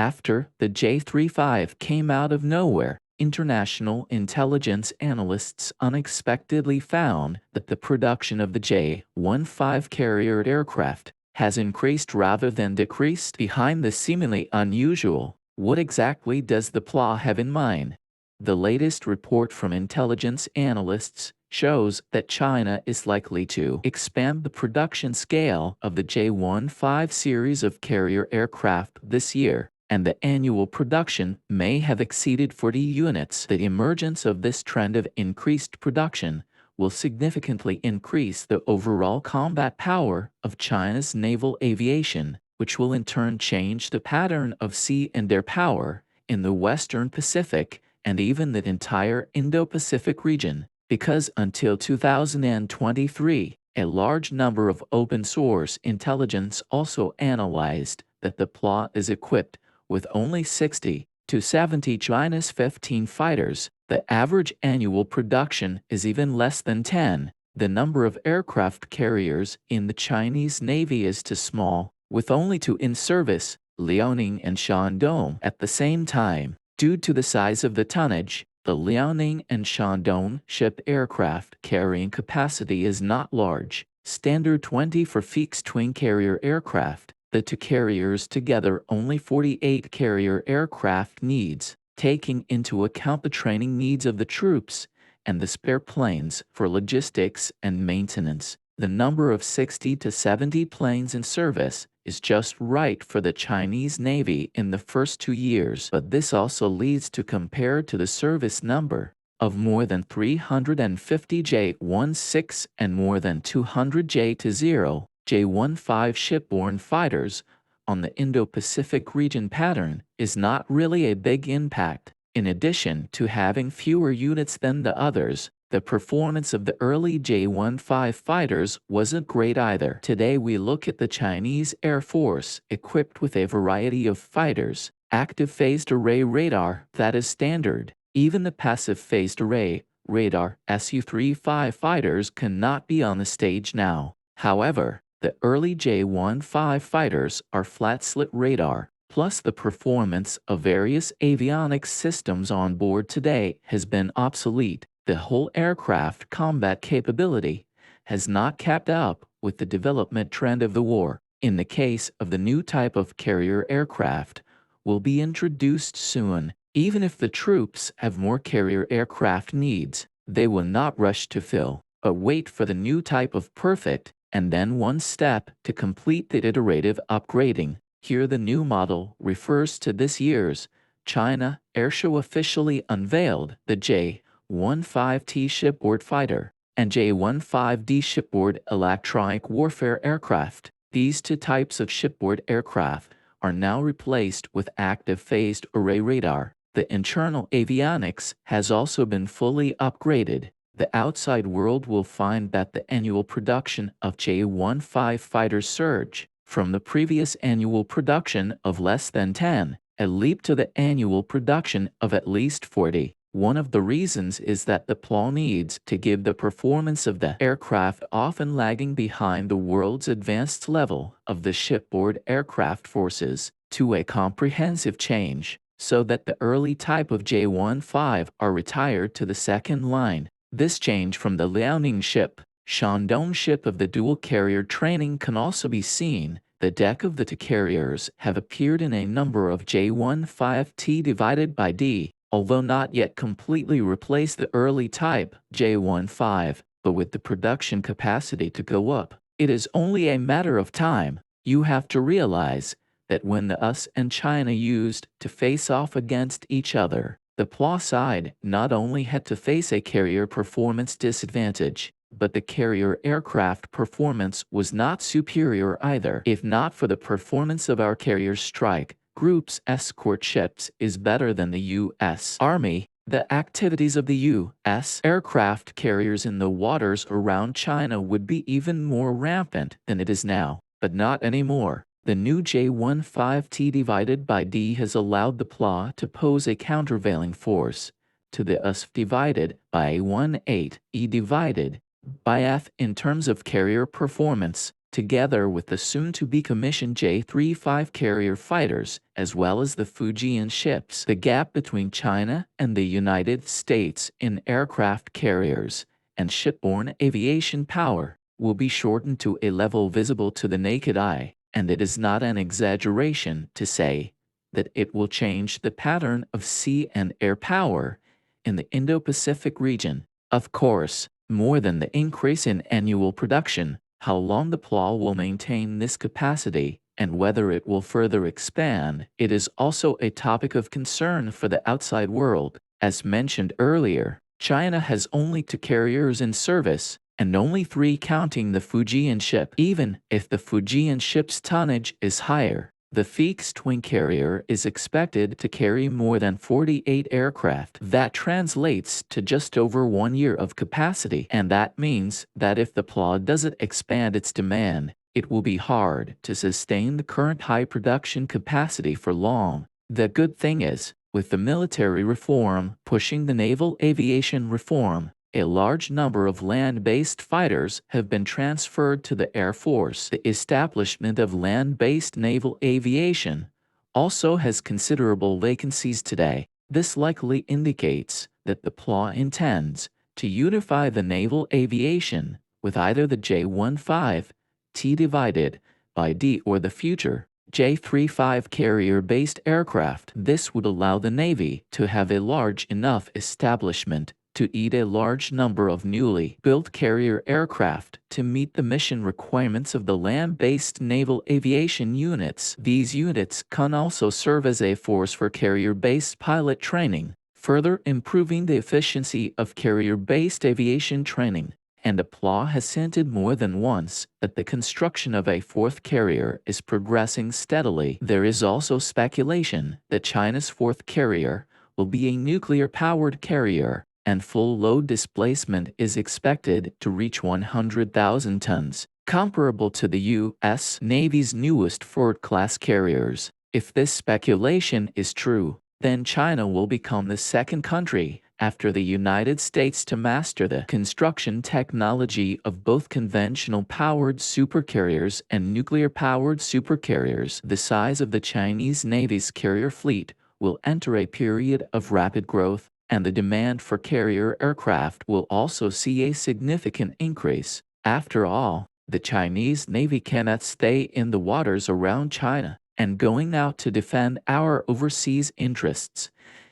After the J-35 came out of nowhere, international intelligence analysts unexpectedly found that the production of the J-15 carrier aircraft has increased rather than decreased. Behind the seemingly unusual, what exactly does the PLA have in mind? The latest report from intelligence analysts shows that China is likely to expand the production scale of the J-15 series of carrier aircraft this year, and the annual production may have exceeded 40 units. The emergence of this trend of increased production will significantly increase the overall combat power of China's naval aviation, which will in turn change the pattern of sea and air power in the Western Pacific and even the entire Indo-Pacific region. Because until 2023, a large number of open-source intelligence also analyzed that the PLA is equipped with only 60 to 70 J-15 fighters, the average annual production is even less than 10. The number of aircraft carriers in the Chinese Navy is too small, with only 2 in service, Liaoning and Shandong, at the same time. Due to the size of the tonnage, the Liaoning and Shandong ship aircraft carrying capacity is not large. Standard 20 for fixed twin carrier aircraft. The 2 carriers together only 48 carrier aircraft needs, taking into account the training needs of the troops and the spare planes for logistics and maintenance. The number of 60 to 70 planes in service is just right for the Chinese Navy in the first 2 years, but this also leads to compared to the service number of more than 350 J-16 and more than 200 J-0, J-15 shipborne fighters on the Indo-Pacific region pattern is not really a big impact. In addition to having fewer units than the others, the performance of the early J-15 fighters wasn't great either. Today we look at the Chinese Air Force equipped with a variety of fighters, active phased array radar that is standard. Even the passive phased array radar Su-35 fighters cannot be on the stage now. However, the early J-15 fighters are flat-slit radar, plus the performance of various avionics systems on board today has been obsolete. The whole aircraft combat capability has not kept up with the development trend of the war. In the case of the new type of carrier aircraft will be introduced soon, even if the troops have more carrier aircraft needs, they will not rush to fill, but wait for the new type of perfect and then one step to complete the iterative upgrading. Here the new model refers to this year's China Airshow officially unveiled the J-15T shipboard fighter and J-15D shipboard electronic warfare aircraft. These 2 types of shipboard aircraft are now replaced with active phased array radar. The internal avionics has also been fully upgraded. The outside world will find that the annual production of J-15 fighters surge from the previous annual production of less than 10, a leap to the annual production of at least 40. One of the reasons is that the PLA needs to give the performance of the aircraft often lagging behind the world's advanced level of the shipboard aircraft forces to a comprehensive change, so that the early type of J-15 are retired to the second line. This change from the Liaoning ship, Shandong ship of the dual carrier training can also be seen. The deck of the 2 carriers have appeared in a number of J-15T divided by D, although not yet completely replace the early type J-15, but with the production capacity to go up, it is only a matter of time. You have to realize that when the US and China used to face off against each other, the PLA side not only had to face a carrier performance disadvantage, but the carrier aircraft performance was not superior either. If not for the performance of our carrier strike group's escort ships is better than the U.S. Army, the activities of the U.S. aircraft carriers in the waters around China would be even more rampant than it is now, but not anymore. The new J-15T divided by D has allowed the PLA to pose a countervailing force to the US divided by 1/8 E divided by F in terms of carrier performance. together with the soon-to-be commissioned J-35 carrier fighters, as well as the Fujian ships. The gap between China and the United States in aircraft carriers and shipborne aviation power will be shortened to a level visible to the naked eye, and it is not an exaggeration to say that it will change the pattern of sea and air power in the Indo-Pacific region. Of course, more than the increase in annual production, how long the PLA will maintain this capacity and whether it will further expand, it is also a topic of concern for the outside world. As mentioned earlier, China has only 2 carriers in service, and only 3 counting the Fujian ship. Even if the Fujian ship's tonnage is higher, the fixed twin carrier is expected to carry more than 48 aircraft. That translates to just over 1 year of capacity, and that means that if the PLA doesn't expand its demand, it will be hard to sustain the current high production capacity for long. The good thing is, with the military reform pushing the naval aviation reform, a large number of land-based fighters have been transferred to the Air Force. The establishment of land-based naval aviation also has considerable vacancies today. This likely indicates that the PLA intends to unify the naval aviation with either the J-15 T divided by D or the future J-35 carrier-based aircraft. This would allow the Navy to have a large enough establishment to eat a large number of newly built carrier aircraft to meet the mission requirements of the land-based naval aviation units. These units can also serve as a force for carrier-based pilot training, further improving the efficiency of carrier-based aviation training. And PLA has hinted more than once that the construction of a 4th carrier is progressing steadily. There is also speculation that China's 4th carrier will be a nuclear-powered carrier, and full load displacement is expected to reach 100,000 tons, comparable to the U.S. Navy's newest Ford-class carriers. If this speculation is true, then China will become the 2nd country after the United States to master the construction technology of both conventional-powered supercarriers and nuclear-powered supercarriers. The size of the Chinese Navy's carrier fleet will enter a period of rapid growth, and the demand for carrier aircraft will also see a significant increase. After all, the Chinese Navy cannot stay in the waters around China, and going out to defend our overseas interests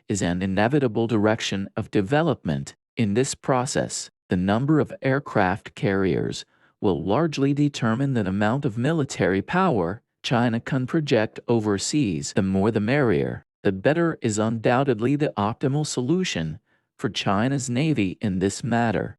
is an inevitable direction of development. In this process, the number of aircraft carriers will largely determine the amount of military power China can project overseas. The more the merrier. The better is undoubtedly the optimal solution for China's Navy in this matter.